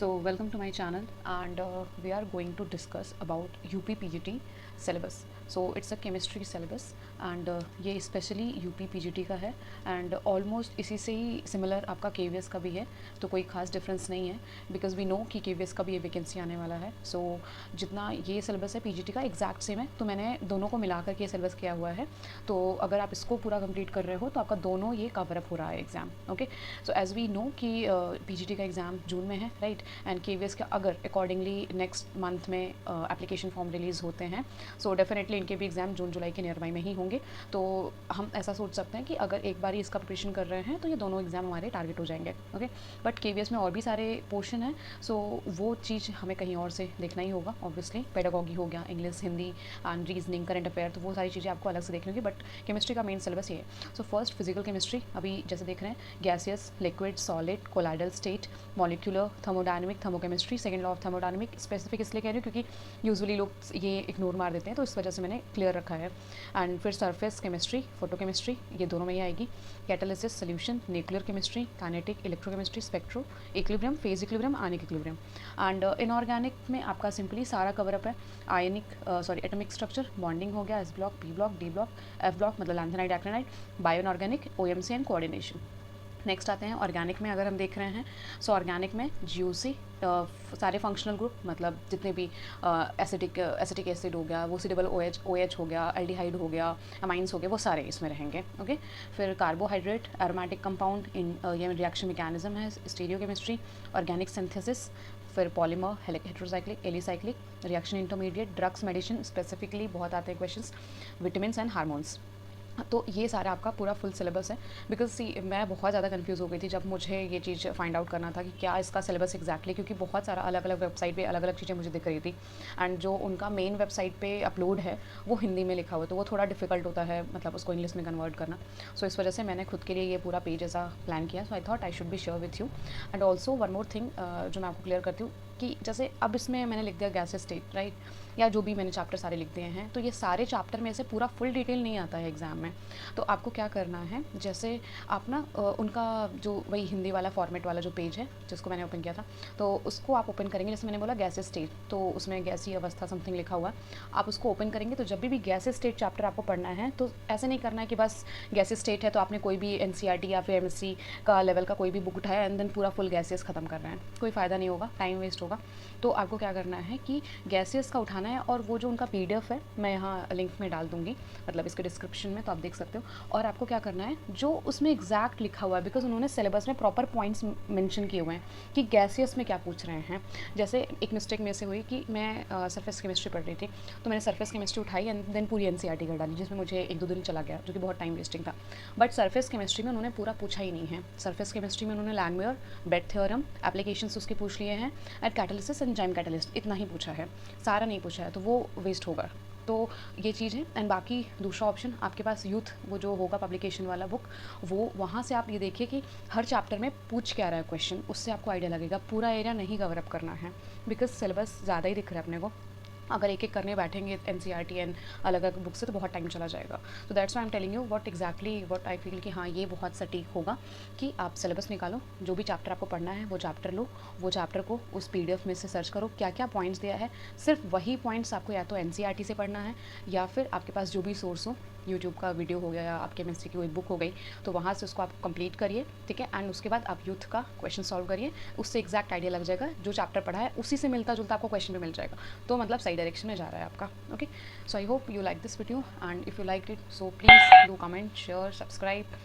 So welcome to my channel, and we are going to discuss about UP PGT syllabus. So it's a chemistry syllabus, and ये specially UP PGT का है, and almost इसी से ही similar आपका KVS का भी है, तो कोई खास डिफरेंस नहीं है बिकॉज वी नो कि केवीएस का भी ये वैकेंसी आने वाला है. सो जितना ये सिलेबस है पीजीटी का एग्जैक्ट सेम है, तो मैंने दोनों को मिला करके ये सिलेबस किया हुआ है. तो अगर आप इसको पूरा कंप्लीट कर रहे हो तो आपका दोनों ये कवर अप हो रहा है exam. Okay, so as we know कि पीजीटी का एग्ज़ाम जून में है, राइट, एंड केवीएस का अगर अकॉर्डिंगली नेक्स्ट मंथ में एप्लीकेशन फॉर्म रिलीज़ होते हैं, सो डेफिनेटली इनके भी एग्ज़ाम जून जुलाई के नियर बाई में ही होंगे. तो हम ऐसा सोच सकते हैं कि अगर एक बार ही इसका प्रिपरेशन कर रहे हैं तो ये दोनों एग्ज़ाम हमारे टारगेट हो जाएंगे. ओके, बट केवीएस में और भी सारे पोर्शन हैं, सो वो चीज़ हमें कहीं और से देखना ही होगा. ऑब्वियसली पेडागॉगी हो गया, English, Hindi and reasoning, current affair, तो वो सारी चीज़ें आपको अलग से देखनी होगी. बट केमिस्ट्री का मेन सिलेबस ये है. सो फर्स्ट फिजिकल केमिस्ट्री, अभी जैसे देख रहे हैं, gaseous, liquid, solid, colloidal state, molecular, thermodynamic, thermochemistry, second law of thermodynamic. Specific इसलिए कह रही हूँ क्योंकि यूजुअली लोग ये इग्नोर मार देते हैं, तो इस वजह से मैंने क्लियर रखा है. एंड फिर सरफेस केमिस्ट्री, फोटोकेमिस्ट्री, ये दोनों में ही आएगी. Catalysis, solution, nuclear chemistry, kinetic, electrochemistry, spectro, equilibrium, phase equilibrium, ionic equilibrium. And inorganic में आपका सिंपली सारा कवर अप है. आयनिक एटॉमिक स्ट्रक्चर, बॉन्डिंग हो गया, S block, P block, D block, F block मतलब lanthanide, actinide, bio inorganic, OMC and coordination. Next आते हैं organic में. अगर हम देख रहे हैं, सो ऑर्गेनिक में जीओसी, सारे फंक्शनल ग्रुप मतलब जितने भी एसिटिक एसिड हो गया, वो सी डबल ओ एच हो गया, एल्डिहाइड हो गया, अमाइंस हो गया, वो सारे इसमें रहेंगे. ओके, फिर कार्बोहाइड्रेट, एरोमेटिक कंपाउंड, इन ये रिएक्शन मैकेनिज्म है, स्टीरियोकेमिस्ट्री, ऑर्गेनिक सिंथेसिस, फिर polymer, heterocyclic, alicyclic, reaction intermediate, drugs, medicine, specifically बहुत आते हैं क्वेश्चंस, विटामिन्स एंड हार्मोन्स. तो ये सारा आपका पूरा फुल सिलेबस है. बिकॉज सी मैं बहुत ज़्यादा कंफ्यूज हो गई थी जब मुझे ये चीज़ फाइंड आउट करना था कि क्या इसका सिलेबस एग्जैक्टली, क्योंकि बहुत सारा अलग अलग वेबसाइट पे अलग अलग चीज़ें मुझे दिख रही थी, एंड जो उनका मेन वेबसाइट पे अपलोड है वो हिंदी में लिखा हुआ है, तो वो थोड़ा डिफिकल्ट होता है मतलब उसको इंग्लिश में कन्वर्ट करना. सो इस वजह से मैंने खुद के लिए ये पूरा पेज ऐसा प्लान किया. So I thought I should be share with you. And also one more thing जो मैं आपको क्लियर करती हूँ कि जैसे अब इसमें मैंने लिख दिया गैसेस स्टेट, राइट, या जो भी मैंने चैप्टर सारे लिख दिए हैं, तो ये सारे चैप्टर में से पूरा फुल डिटेल नहीं आता है एग्ज़ाम में. तो आपको क्या करना है, जैसे आप ना उनका जो वही हिंदी वाला फॉर्मेट वाला जो पेज है जिसको मैंने ओपन किया था, तो उसको आप ओपन करेंगे. जैसे मैंने बोला गैसेस स्टेट, तो उसमें गैसीय अवस्था समथिंग लिखा हुआ, आप उसको ओपन करेंगे तो जब भी गैसेस स्टेट चैप्टर आपको पढ़ना है तो ऐसे नहीं करना है कि बस गैसेस स्टेट है तो आपने कोई भी एनसीईआरटी या फिर एमएससी का लेवल का कोई भी बुक उठाया एंड देन पूरा फुल गैसेस ख़त्म कर रहे हैं. कोई फ़ायदा नहीं होगा, टाइम वेस्ट होगा. तो आपको क्या करना है कि गैसेस का उठाना है, और वो जो उनका पीडीएफ है मैं यहाँ लिंक में डाल दूँगी, मतलब इसके डिस्क्रिप्शन में, तो आप देख सकते हो. और आपको क्या करना है, जो उसमें एग्जैक्ट लिखा हुआ है, बिकॉज उन्होंने सिलेबस में प्रॉपर पॉइंट्स मेंशन किए हुए हैं कि गैसियस में क्या पूछ रहे हैं. जैसे एक मिस्टेक में से हुई कि मैं सरफेस केमिस्ट्री पढ़ रही थी, तो मैंने सरफेस केमिस्ट्री उठाई एंड देन पूरी एनसीईआरटी कर डाली, जिसमें मुझे 1-2 दिन चला गया, जो कि बहुत टाइम वेस्टिंग था. बट सरफेस केमिस्ट्री में उन्होंने पूरा पूछा ही नहीं है. सरफेस केमिस्ट्री में उन्होंने लैंगमुयर, बेट थ्योरम, एप्लीकेशंस उसके पूछ लिए हैं, एंड कैटालिसिस, एंजाइम कैटालिस्ट, इतना ही पूछा है, सारा नहीं पूछा है, तो वो वेस्ट होगा. तो ये चीज़ है. एंड बाकी दूसरा ऑप्शन आपके पास यूथ वो जो होगा पब्लिकेशन वाला बुक, वो वहाँ से आप ये देखिए कि हर चैप्टर में पूछ क्या रहा है क्वेश्चन, उससे आपको आइडिया लगेगा. पूरा एरिया नहीं कवर अप करना है बिकॉज सिलेबस ज़्यादा ही दिख रहा है अपने को. अगर एक एक करने बैठेंगे एनसीईआरटी एंड अलग अलग बुक से तो बहुत टाइम चला जाएगा. तो that's why I am telling you what I feel कि हाँ ये बहुत सटीक होगा कि आप सिलेबस निकालो, जो भी चैप्टर आपको पढ़ना है वो चैप्टर लो, वो चैप्टर को उस पीडीएफ में से सर्च करो क्या क्या पॉइंट्स दिया है. सिर्फ वही पॉइंट्स आपको या तो एनसीईआरटी से पढ़ना है, या फिर आपके पास जो भी सोर्स हो, यूट्यूब का वीडियो हो गया या आपके केमिस्ट्री की कोई बुक हो गई, तो वहाँ से उसको आप कंप्लीट करिए, ठीक है. एंड उसके बाद आप यूथ का क्वेश्चन सॉल्व करिए, उससे एग्जैक्ट आइडिया लग जाएगा. जो चैप्टर पढ़ा है उसी से मिलता जुलता आपको क्वेश्चन भी मिल जाएगा, तो मतलब सही डायरेक्शन में जा रहा है आपका. Okay, so I hope you like this video, and if you like it so please do comment, share, subscribe.